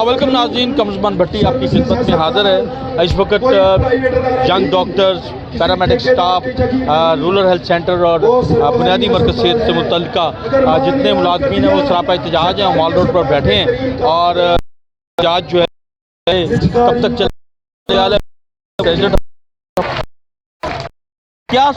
Welcome नाज़रीन, कमरज़मान भट्टी आपकी खिदमत में हाज़िर है। इस वक्त young doctors, paramedic staff, rural health centre और बुनियादी मरकज़ सेहत से मुतल्लिका जितने मुलाज़मीन हैं वो सरापा एहतजाज हैं, मॉल रोड पर बैठे हैं। और एहतजाज जो है कब तक चलने वाला है, क्या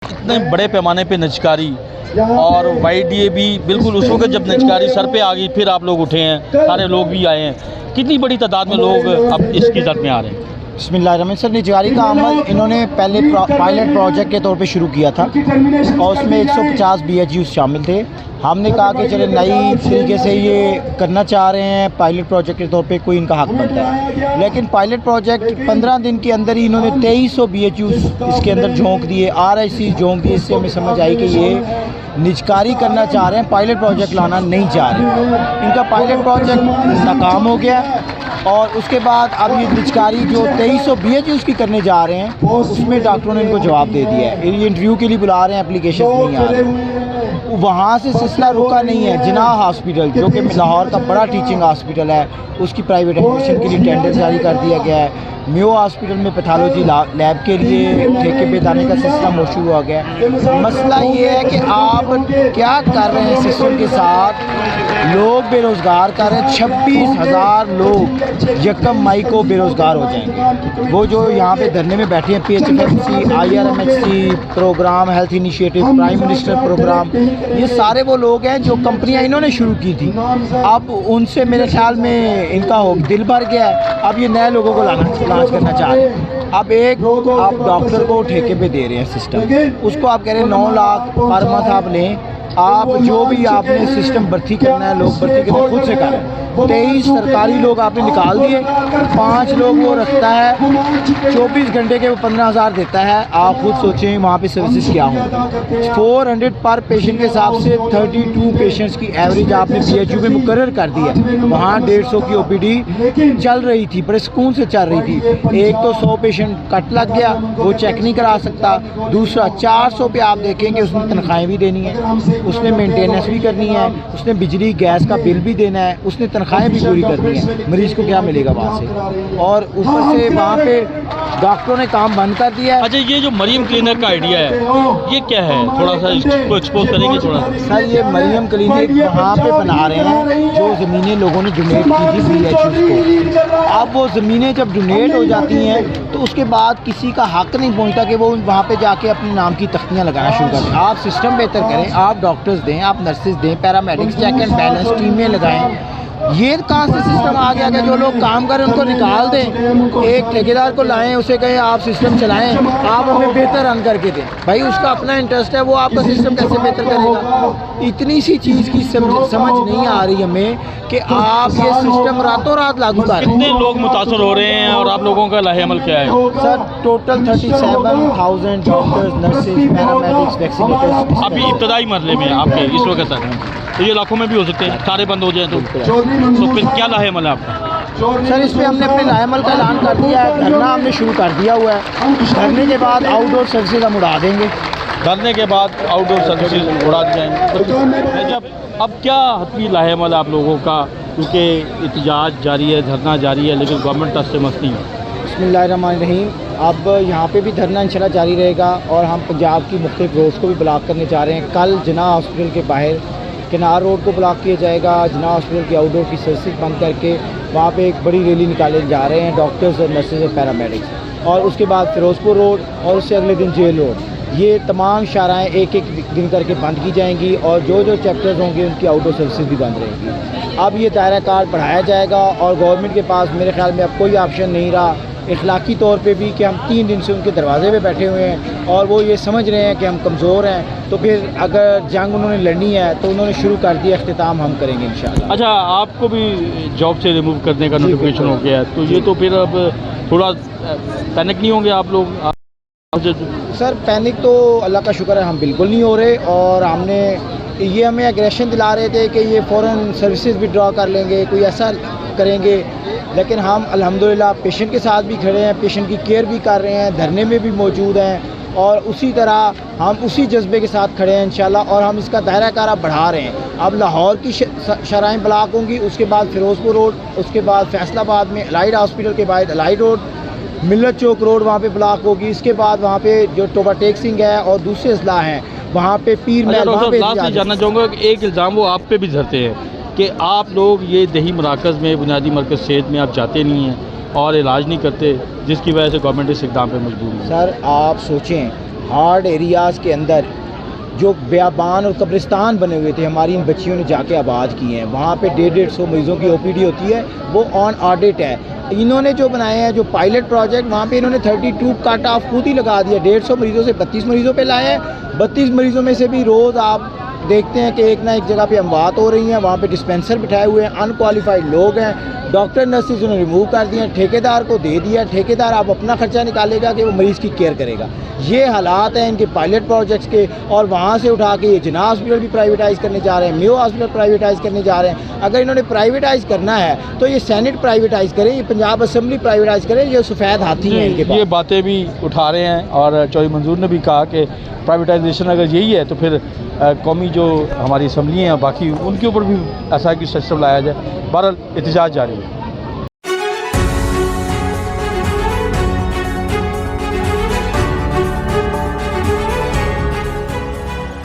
इतने बड़े पैमाने पे निजकारी और YDA भी बिल्कुल उस वक्त जब निजकारी सर पे आ गई, फिर आप लोग उठे हैं, सारे लोग भी आए हैं। कितनी बड़ी तादाद में लोग अब इसकी जद में आ रहे हैं? बिस्मिल्लाहिर्रहमानिर्रहीम। सर, निजकारी का अमल इन्होंने पहले पायलट प्रोजेक्ट के तौर पे शुरू किया था और उसमें 150 BHUs शामिल थे। हमने कहा कि चले नई तरीके से ये करना चाह रहे हैं, पायलट प्रोजेक्ट के तौर पे कोई इनका हक बनता है। लेकिन पायलट प्रोजेक्ट 15 दिन के अंदर ही इन्होंने 2300 BHUs इसके अंदर झोंक दिए, RIC झोंक दिए। इससे हमें समझ आई कि ये निजकारी करना चाह रहे हैं, पायलट प्रोजेक्ट लाना नहीं चाह रहे। इनका पायलट प्रोजेक्ट नाकाम हो गया और उसके बाद अब ये निजकारी जो 2300 BHUs की करने जा रहे हैं उसमें डॉक्टरों ने इनको जवाब दे दिया है। ये इंटरव्यू के लिए बुला रहे हैं, एप्लीकेशन नहीं आ रहे। वहाँ से सिलसिला रुका नहीं है। जिनाह हॉस्पिटल जो कि लाहौर का बड़ा टीचिंग हॉस्पिटल है, उसकी प्राइवेटाइजेशन के लिए टेंडर जारी कर दिया गया है। मियो हॉस्पिटल में पैथोलॉजी लैब के लिए ठेके पे दाने का सिलसिला शुरू हो गया है। मसला ये है कि आप क्या कर रहे हैं सिस्टम के साथ, लोग बेरोज़गार कर रहे हैं। 26,000 लोग यकम मई को बेरोज़गार हो जाएंगे। वो जो यहाँ पे धरने में बैठे हैं, PHFMC, IRMHC program, health initiative, prime minister program, ये सारे वो लोग हैं जो कंपनियाँ इन्होंने शुरू की थी। अब उनसे मेरे ख्याल में इनका दिल भर गया है। अब ये नए लोगों को लॉन्च करना चाह रहे हैं। अब आप डॉक्टर को ठेके पे दे रहे हैं सिस्टम, उसको आप कह रहे हैं 9 लाख पर मंथ आप लें। आप जो भी आपने सिस्टम भर्ती करना है, लोग भर्ती करना खुद से करें। 23 सरकारी लोग आपने निकाल दिए, 5 लोग वो रखता है, 24 घंटे के वो 15,000 देता है। आप खुद सोचें वहाँ पे सर्विसेज क्या होंगी। 400 पर पेशेंट के हिसाब से 32 पेशेंट्स की एवरेज आपने PHU में मुकर्रर कर दी है। वहाँ 150 की OPD चल रही थी, बड़े सुकून से चल रही थी। एक तो 100 पेशेंट कट लग गया, वो चेक नहीं करा सकता। दूसरा 400 पे आप देखेंगे उसने तनख्वाहें भी देनी है, उसने मेंटेनेंस भी करनी है, उसने बिजली गैस का बिल भी देना है, उसने तनख्वाहें भी पूरी करनी है। मरीज़ को क्या मिलेगा वहाँ से? और ऊपर से वहाँ पे डॉक्टरों ने काम बंद कर दिया है। अच्छा, ये जो मरियम क्लिनिक का आइडिया है ये क्या है, थोड़ा सा इसको एक्सपोज करेंगे थोड़ा? सर, ये मरियम क्लिनिक वहाँ पे बना रहे हैं जो ज़मीनें लोगों ने डोनेट की थी BHUs को। अब वो ज़मीनें जब डोनेट हो जाती हैं तो उसके बाद किसी का हक नहीं पहुँचता कि वो वहाँ पे जाके अपने नाम की तख्तियाँ लगाना शुरू कर दें। आप सिस्टम बेहतर करें, आप डॉक्टर्स दें, आप नर्सेज दें, पैरामेडिक्स, चेक एंड बैलेंस टीमें लगाएं। ये कहाँ से सिस्टम आ गया कि जो लोग काम करें उनको निकाल दें, एक ठेकेदार को लाएं, उसे कहें आप सिस्टम चलाएं, आप हमें बेहतर रन करके दें। भाई उसका अपना इंटरेस्ट है, वो आपका सिस्टम कैसे बेहतर करेगा? इतनी सी चीज़ की समझ नहीं आ रही हमें कि आप ये सिस्टम रातों रात लागू कर रहे हैं। कितने लोग मुतासर हो रहे हैं और आप लोगों का लाहे अमल क्या है? Sir, total 37,000 doctors, nurses, paramedics, vaccinators अभी इब्तदाई मरले में आपके इस वक्त तक, तो ये लाखों में भी हो सकते हैं, सारे बंद हो जाए तो फिर क्या लाहे अमल है आपका? सर, इस पर हमने अपने लाहेमल का ऐलान कर दिया है। धरना हमने शुरू कर दिया हुआ है। धरने के बाद आउटडोर सर्विसेज हम उड़ा देंगे। धरने के बाद आउटडोर सर्विसेज उड़ा दी जाएंगे। जब अब क्या हतमी लाहे अमल आप लोगों का, क्योंकि एहतजाज जारी है, धरना जारी है, लेकिन गवर्नमेंट टस से मस्ती है? बिस्मिल्लाहिर्रहमानिर्रहीम। अब यहाँ पे भी धरना इंशाल्लाह जारी रहेगा और हम पंजाब की मुख्तलिफ रोड्स को भी ब्लॉक करने जा रहे हैं। कल जिनाह हॉस्पिटल के बाहर किनार रोड को ब्लॉक किया जाएगा। जिनाह हॉस्पिटल की आउटडोर की सर्विसेज बंद करके वहाँ पे एक बड़ी रैली निकाले जा रहे हैं डॉक्टर्स और नर्सेज और पैरामेडिक्स। और उसके बाद फिरोजपुर रोड और उससे अगले दिन जेल रोड, ये तमाम शाराएँ एक एक दिन करके बंद की जाएंगी और जो जो चैप्टर्स होंगे उनकी आउटडोर सर्विसेज भी बंद रहेंगी। अब ये दायरा कार बढ़ाया जाएगा और गवर्नमेंट के पास मेरे ख्याल में अब कोई ऑप्शन नहीं रहा इखलाकी तौर पे भी कि हम 3 दिन से उनके दरवाजे पे बैठे हुए हैं और वो ये समझ रहे हैं कि हम कमज़ोर हैं। तो फिर अगर जंग उन्होंने लड़नी है तो उन्होंने शुरू कर दिया, इख्तिताम हम करेंगे इंशाल्लाह। अच्छा, आपको भी जॉब से रिमूव करने का नोटिफिकेशन हो गया है, तो ये तो फिर अब थोड़ा पैनिक नहीं होंगे आप लोग? सर, पैनिक तो अल्लाह का शुक्र है हम बिल्कुल नहीं हो रहे। और हमने ये हमें एग्रेशन दिला रहे थे कि ये फ़ौरन सर्विसेज भी ड्रॉ कर लेंगे, कोई ऐसा करेंगे, लेकिन हम अल्हम्दुलिल्लाह पेशेंट के साथ भी खड़े हैं, पेशेंट की केयर भी कर रहे हैं, धरने में भी मौजूद हैं اور اسی طرح ہم اسی جذبے کے ساتھ کھڑے ہیں انشاءاللہ، اور ہم اس کا دائرہ کار اب بڑھا رہے ہیں. اب لاہور کی شرائیں بلاک ہوں گی، اس کے بعد فیروز پور روڈ، اس کے بعد فیصل آباد میں الائڈ ہاسپٹل کے بعد الائڈ روڈ، ملت چوک روڈ وہاں پہ بلاک ہوگی. اس کے بعد وہاں پہ جو ٹوبا ٹیک سنگھ ہے اور دوسرے اضلاع ہیں وہاں پہ پیر محل، وہاں پہ لاسٹ میں جاننا چاہوں گا کہ ایک الزام وہ آپ پہ بھی دھرتے ہیں کہ آپ لوگ یہ دیہی مراکز میں، بنیادی مرکز صحت میں آپ جاتے نہیں ہیں اور علاج نہیں کرتے، جس کی وجہ سے گورنمنٹ اس اقدام پہ مجبور ہے. سر آپ سوچیں، ہارڈ ایریاز کے اندر جو بیابان اور قبرستان بنے ہوئے تھے ہماری ان بچیوں نے جا کے آباد کیے ہیں، وہاں پہ 150 مریضوں کی OPD ہوتی ہے، وہ آن آڈٹ ہے. انہوں نے جو بنائے ہیں جو پائلٹ پروجیکٹ، وہاں پہ انہوں نے 32 کٹ آف خود ہی لگا دیا. 150 مریضوں سے 32 مریضوں پہ لائے ہیں. 32 مریضوں میں سے بھی روز آپ دیکھتے ہیں کہ ایک نہ ایک جگہ پہ اموات ہو رہی ہیں. وہاں پہ ڈسپینسر بٹھائے ہوئے ہیں، ان کوالفائڈ لوگ ہیں. ڈاکٹر نرسز انہوں نے ریموو کر دیا، ٹھیکیدار کو دے دیا. ٹھیکیدار آپ اپنا خرچہ نکالے گا کہ وہ مریض کی کیئر کرے گا. یہ حالات ہیں ان کے پائلٹ پروجیکٹس کے. اور وہاں سے اٹھا کے یہ جناح ہاسپٹل بھی پرائیویٹائز کرنے جا رہے ہیں، میو ہاسپٹل پرائیویٹائز کرنے جا رہے ہیں. اگر انہوں نے پرائیویٹائز کرنا ہے تو یہ سینٹ پرائیویٹائز کریں، یہ پنجاب اسمبلی پرائیویٹائز کریں. یہ سفید ہاتھی ہیں ان کے پاس. یہ باتیں بھی اٹھا رہے ہیں اور چودھری منظور نے بھی کہا کہ پرائیویٹائزیشن اگر یہی ہے تو پھر قومی جو ہماری اسمبلی ہیں باقی ان کے اوپر بھی ایسا کہ سسٹم لایا جائے. بہرحال احتجاج جاری ہے.